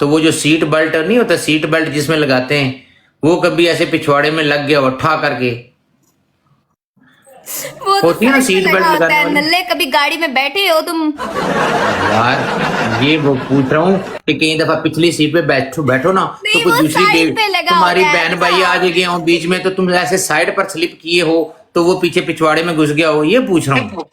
तो वो जो सीट बेल्ट नहीं होता, सीट बेल्ट जिसमें लगाते हैं, वो कभी ऐसे पिछवाड़े में लग गया उठा करके, वो तो होती है ना फ्रंट में सीट बेल्ट लगा होता लगाने है। वाली। नल्ले कभी गाड़ी में बैठे हो तुम? यार ये वो पूछ रहा हूँ कि कई दफा पिछली सीट पे बैठो बैठो ना, तो नहीं, कोई वो दूसरी साइड पे लगा तुम्हारी होता है बहन ना। भाई आ गए हो बीच में, तो तुम ऐसे साइड पर स्लिप किए हो तो वो पीछे पिछवाड़े में घुस गया हो, ये पूछ रहा हूँ।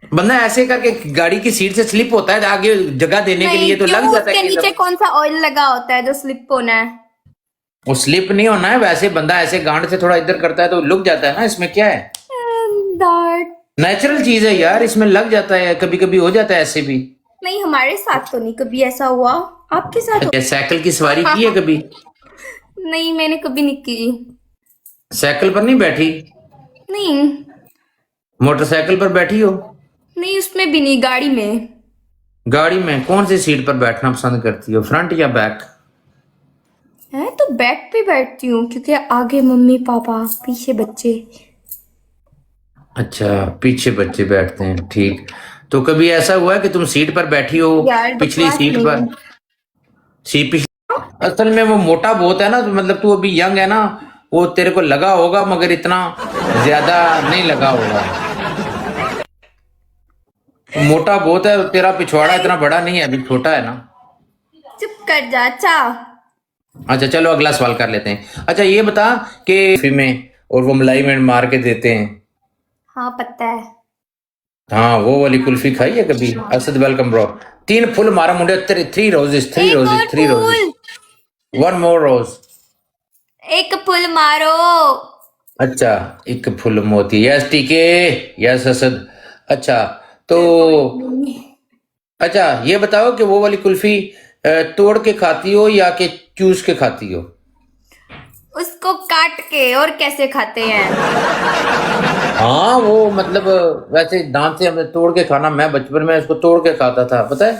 बंदा ऐसे करके गाड़ी की सीट से स्लिप होता है आगे जगह देने के नहीं, लिए, तो क्यों? लग जाता है उसके कई नीचे दफा। कौन सा ऑयल लगा होता है जो स्लिप होना है? वो स्लिप नहीं होना है, वैसे बंदा ऐसे गांड से थोड़ा इधर करता है तो लुक जाता है ना, इसमें क्या है, दैट नेचुरल चीज है यार, इसमें लग जाता है, कभी कभी हो जाता है ऐसे भी। नहीं, हमारे साथ तो नहीं कभी ऐसा हुआ। आपके साथ अच्छा, साइकिल की सवारी की है कभी? नहीं, मैंने कभी नहीं की। साइकिल पर नहीं बैठी? नहीं मोटरसाइकिल पर बैठी हो? नहीं, उसमें भी नहीं, गाड़ी में। गाड़ी में कौन सी सीट पर बैठना पसंद करती हो, फ्रंट या बैक? है तो बैक पे बैठती हूँ, क्योंकि आगे मम्मी पापा, पीछे बच्चे। अच्छा, पीछे बच्चे बैठते हैं, ठीक। तो कभी ऐसा हुआ है कि तुम सीट पर बैठी हो, यार पिछली बकवास सीट नहीं। पर सीट पिछली, असल में वो मोटा बहुत है ना, तो मतलब तू अभी यंग है ना, वो तेरे को लगा होगा मगर इतना ज्यादा नहीं लगा होगा। वो मोटा बहुत है, तेरा पिछवाड़ा इतना बड़ा नहीं है, अभी छोटा है ना। चुप कर जा। अच्छा, अच्छा चलो अगला सवाल कर लेते हैं। अच्छा ये बता कि में और वो मलाई में मार के देते हैं, हाँ पता है। हाँ वो वाली कुल्फी खाई है कभी? Asad welcome bro. 3 फुल मारा मुंडे, 3 रोजेस, 3 एक रोजेस, और 3 रोजेस, फूल, 1 मोर रोज। एक फूल मारो। अच्छा, एक फुल मोती, यस टीके, यस असद। अच्छा तो अच्छा ये बताओ कि वो वाली कुल्फी तोड़ के खाती हो या कि चूस के खाती हो? उसको काट के, और कैसे खाते हैं? हाँ वो मतलब वैसे दांत से हमें तोड़ के खाना, मैं बचपन में उसको तोड़ के खाता था, पता है?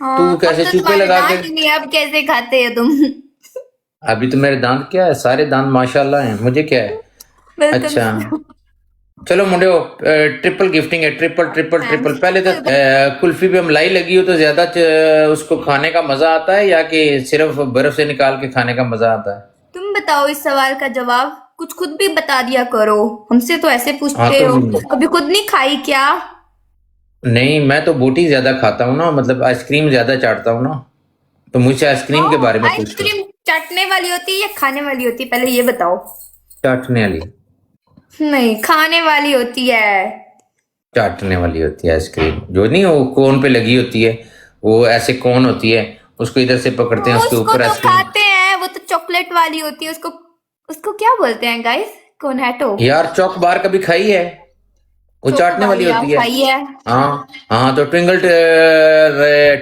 हाँ, तू अब कैसे तो चूपे तुम्हारे लगा के? दांत ही नहीं, अब कैसे खाते हो तुम? अभी तो मेरे दांत क्या है, सारे दांत माशाल्लाह हैं, मुझे क्या है। वेलकम। अच्छा चलो मुंडे, ट्रिपल गिफ्टिंग है, ट्रिपल ट्रिपल ट्रिपल। पहले तो कुल्फी पे मलाई लगी हो तो ज्यादा उसको खाने का मजा आता है या कि सिर्फ बर्फ से निकाल के खाने का मजा आता है? तुम बताओ इस सवाल का जवाब, कुछ खुद भी बता दिया करो। हमसे तो ऐसे हाँ पूछते तो हो, कभी खुद नहीं खाई क्या? नहीं, मैं तो बोटी ज्यादा खाता हूँ ना, मतलब आइसक्रीम ज्यादा चाटता हूँ ना, तो मुझसे आइसक्रीम के बारे में पूछो। आइसक्रीम चाटने वाली होती है या खाने वाली होती है, पहले ये बताओ। चाटने वाली। नहीं, खाने वाली होती है। चाटने वाली होती है आइसक्रीम, जो नहीं वो कोन पे लगी होती है, वो ऐसे कोन होती है, उसको इधर से पकड़ते हैं, उसके उसको ऊपर तो आइसक्रीम। खाते हैं, वो तो चॉकलेट वाली होती है। उसको उसको क्या बोलते हैं गाइस? कोनैटो। यार चौक बार कभी खाई है? वो चाटने वाली चोकोबार होती है। खाई है। हाँ हाँ, तो ट्विंगल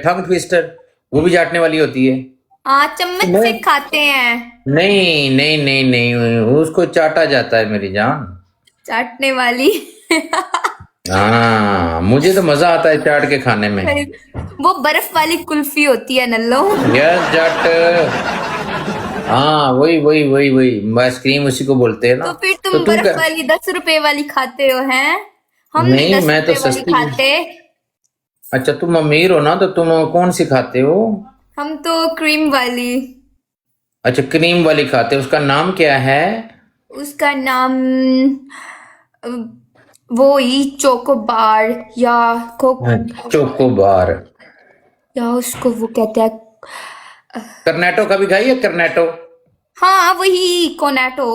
टंग ट्विस्टर, वो भी चाटने वाली होती है। हाँ, चम्मच से नहीं खाते हैं। नहीं नहीं नहीं नहीं, उसको चाटा जाता है मेरी जान। चाटने वाली। हाँ मुझे तो मजा आता है चाट के खाने में। वो बर्फ वाली कुल्फी होती है नल्लो। यस जट, हाँ वही वही वही वही आइसक्रीम उसी को बोलते हैं ना। तो फिर तो तुम तू बर्फ क्या? वाली 10 रुपए वाली खाते हो हैं? हम नहीं नहीं दस मैं तो रुपए वाली सस्ती। खाते। अच्छा तुम अमीर हो ना, तो तुम कौन सी खाते हो? हम तो क्रीम वाली। अच्छा क्रीम वाली खाते हो, उसका नाम क्या है? उसका नाम अ, वो ही चोकोबार या चोको बार। या उसको वो कहते हैं। कर्नेटो कभी खाई है कर्नेटो? हाँ, वही कोनैटो।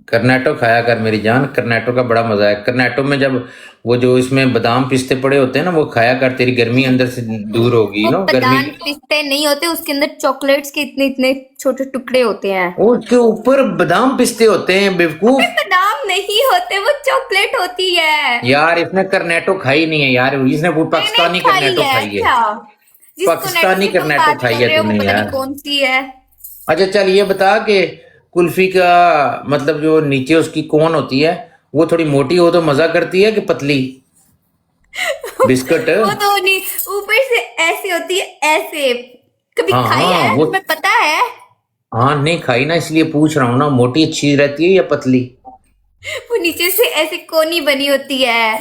कर्नेटो खाया कर मेरी जान, कर्नेटो का बड़ा मजा है। कर्नेटो में जब वो जो इसमें बादाम पिस्ते पड़े होते हैं ना, वो खाया कर, तेरी गर्मी अंदर से दूर होगी वो ना, गर्मी। बादाम पिस्ते नहीं होते, उसके अंदर चॉकलेट्स के इतने इतने छोटे टुकड़े होते हैं। उसके ऊपर बादाम पिस्ते होते हैं बेवकूफ। बादाम नहीं होते, वो चॉकलेट होती है। यार इसने कर्नेटो खाई नहीं है यार, इसने वो पाकिस्तानी मैंने खाई कर्नेटो है। खाई है। अच्छा, जिस कोनैटो पाकिस्तानी की तुम कर्नेटो बात खाई कर है रहे हो वो तूने पता नहीं यार। कौन सी है। अच्छा चल ये बता कि कुल्फी का मतलब जो नीचे उसकी कोन होती है, वो थोड़ी मोटी हो तो मजा करती है कि पतली? बिस्कुट। वो तो नहीं, ऊपर से ऐसे होती है, ऐसे। कभी हाँ खाई हाँ है? वो, तुम्हें पता है? हाँ नहीं खाई ना, इसलिए पूछ रहा हूँ ना, मोटी अच्छी रहती है या पतली? वो नीचे से ऐसे कोनी बनी होती है।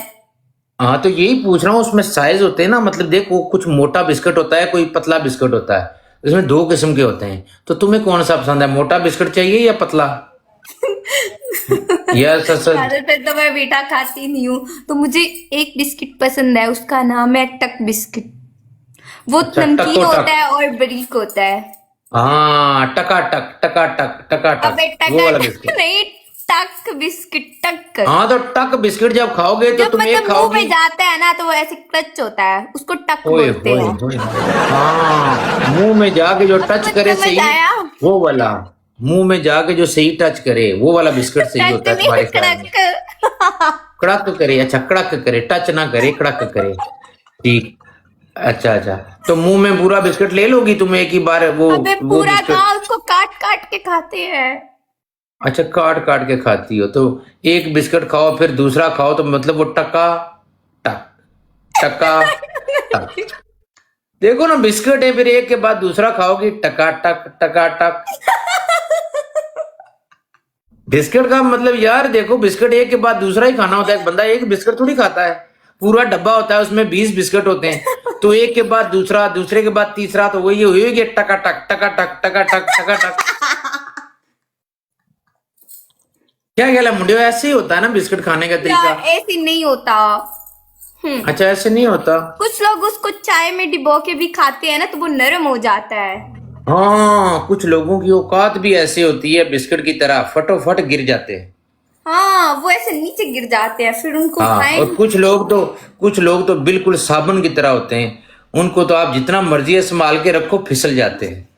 हाँ तो यही पूछ रहा हूँ, उसमें साइज होते हैं ना, मतलब देखो कुछ मोटा बिस्किट होता है, कोई पतला बिस्किट होता है, इसमें दो किस्म के होते हैं, तो तुम्हें कौन सा पसंद है, मोटा बिस्किट चाहिए या पतला? Yes sir. ज्यादातर तो मैं मीठा खाती नहीं हूँ, तो मुझे एक बिस्किट पसंद है, उसका नाम है टक बिस्किट। वो अच्छा, नमकीन टको होता टक। है और बारीक होता है। हाँ, टकाटक टकाटक अबे टकाटक, वो वाला टक बिस्किट। नहीं, टक बिस्किट, टक। हाँ तो टक बिस्किट जब खाओगे तो जब तुम एक मतलब मुंह खाओगी। में जाता है ना तो वो ऐसे टच होता है, उसको टक ओए बोलते होए हैं। होए। हाँ, मुंह में जाके जो टच कुछ करे समझ सही, आया? वो वाला। मुंह में जाके जो सही टच करे वो वाला बिस्किट सही टच होता है नहीं, तुम्हारे ख्याल में। कड़क। कड़क करे, अच्छा कड़क करे, टच ना करे, कड़क करे। ठीक। अच्छा अच्छा, तो मुंह में पूरा बिस्किट ले लोगी तुम एक ही बार, अबे वो पूरा बिस्किट। कहाँ, उसको काट काट के खाते हैं। अच्छा, काट काट के खाती हो, तो एक बिस्किट खाओ फिर दूसरा खाओ, तो मतलब वो टका टक, टका टक। देखो ना, बिस्किट है, फिर एक के बाद दूसरा खाओगी, टका टक टका टक। बिस्किट का मतलब यार देखो, बिस्किट एक के बाद दूसरा ही खाना होता है, एक बंदा एक बिस्किट थोड़ी खाता है, पूरा डब्बा होता है उसमें 20 बिस्किट होते हैं, तो एक के बाद दूसरा, दूसरे के बाद तीसरा, तो वही हुई होगी टका टक टका टक टका टक टका टक। क्या ख्याल है मुंडियो, ऐसे ही होता है ना बिस्किट खाने का तरीका? यार ऐसे नहीं होता। अच्छा, ऐसे नहीं होता। कुछ लोग उसको चाय में डिबो के भी खाते हैं ना, तो वो नरम हो जाता है। हाँ, कुछ लोगों की औकात भी ऐसी होती है, बिस्किट की तरह फटोफट गिर जाते हैं। हाँ, वो ऐसे नीचे गिर जाते हैं, फिर उनको हाँ, उठाएं। और कुछ लोग तो बिल्कुल साबुन की तरह होते हैं, उनको तो आप जितना मर्जी संभाल के रखो फिसल जाते हैं।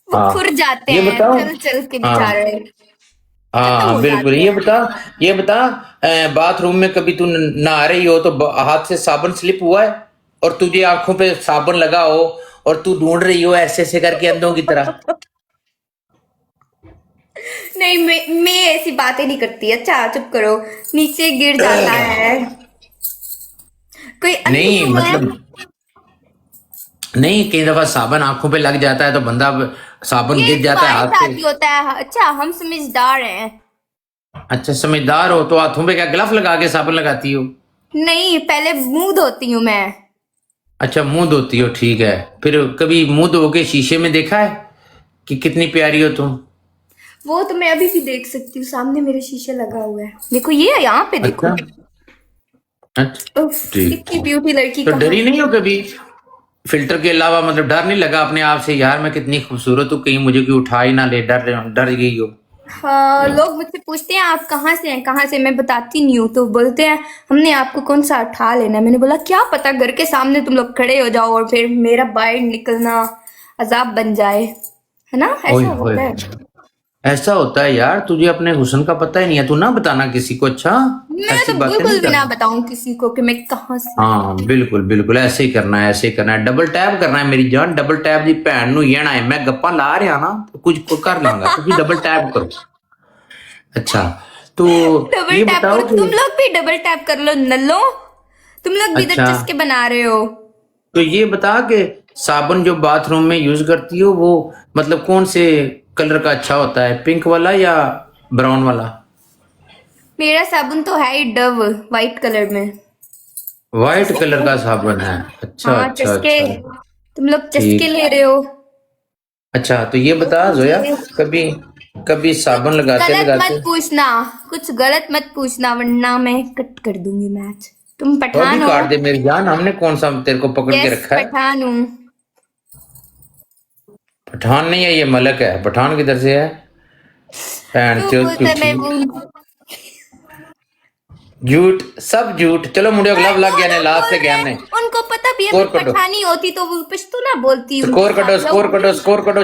वो खुर हाँ, जाते ये हैं बताओ। चल चल के हाँ बेचारे, खत्म हाँ हो बिल्कुल, जाते ये हैं। बता, ये बता, बाथरूम में कभी तू नहा रही हो तो हाथ से साबुन स्लिप हुआ है, और तुझे आंखों पे साबुन लगा हो, और तू ढूंढ रही हो ऐसे ऐसे करके अंधों की तरह? नहीं, मैं ऐसी बातें नहीं करती। अच्छा चुप करो, नीचे गिर जाता है। कोई अंधी नहीं है? मतलब, नहीं, कई दफा साबुन आंखों पे लग जाता है तो बंदा, साबुन ये गिर जाता है तुम्हारे हाथ से। साथ ही होता है। अच्छा, हम समझदार हैं। अच्छा, समझदार हो तो हाथों पे क्या ग्लव लगा के साबुन लगाती हो? नहीं, पहले मुंह धोती हूँ मैं। अच्छा, मुंह धोती हो, ठीक है। फिर कभी मुंह धो के शीशे में देखा है कि कितनी प्यारी हो तुम? वो तो मैं अभी भी देख सकती हूँ, सामने मेरे शीशे लगा हुआ है, देखो ये यहाँ पे देखो। अच्छा अच्छा, उफ, ठीक। कितनी ब्यूटी लड़की तो कहाँ। डरी नहीं हो कभी फिल्टर के अलावा, मतलब डर नहीं लगा अपने आप से, यार मैं कितनी खूबसूरत हूँ, कहीं मुझे कोई उठा ही ना ले, डर डर गई हो? हाँ, लोग मुझसे पूछते हैं आप कहाँ से हैं, कहाँ से, मैं बताती नहीं हूँ, तो बोलते हैं हमने आपको कौन सा उठा लेना है। मैंने बोला क्या पता, घर के सामने तुम लोग खड़े हो जाओ और फिर मेरा बाहर निकलना अजाब बन जाए, है ना, ओए ऐसा होए, होता है। ऐसा होता है यार, तुझे अपने हुस्न का पता ही नहीं है, तू ना बताना किसी को, अच्छा? मैं ऐसी तो बातें नहीं बिल्कुल भी ना करना। बताऊं किसी को कि मैं कहाँ से हूँ। हाँ बिल्कुल बिल्कुल, ऐसे ही करना है, ऐसे ही करना है, डबल टैप करना है मेरी जान, डबल टैप दी भैन नु येना है, मैं गप्पा ला रहा ना तो कुछ कर लांगा, तुझे डबल टैप करो। अच्छा, तो डबल ये टैप बताओ करो, कि, तुम लोग भी डबल टैप कर लो नल्लो, तुम लोग भी इधर अच्छा, चस्के बना रहे हो। तो ये बता कि साबुन जो बाथरूम में यूज करती हो वो, मतलब कौन से कलर का अच्छा होता है, पिंक वाला या ब्राउन वाला? मेरा साबुन तो है ही डव, वाइट कलर में। व्हाइट कलर का साबुन है? अच्छा हाँ अच्छा चस्के, अच्छा, तुम लोग चस्के ठीक। ले रहे हो। अच्छा, तो ये बता जोया, कभी कभी साबुन कुछ लगाते गलत मत लगाते, पूछना, कुछ गलत मत पूछना, वरना मैं कट कर दूंगी मैच। तुम तो अभी पठान हो? काट दे मेरी जान, हमने कौन सा तेरे को पकड़ के यस, रखा है? पठान हूँ। पठान नहीं है, ये मलक है, पठान किधर से है? पैन तू चो पूछ झूठी, मैं पूछ। झूठ, सब झूठ। चलो मुंडे, ग्लव लग गया ने, दोनों लास्ट बोल से रहे गया हैं, ने। उनको पता भी है मैं स्कोर कटो, पठानी होती तो वो पश्तो ना बोलती उनके स्कोर कटो, साथ स्कोर लोग। कटो, स्कोर कटो।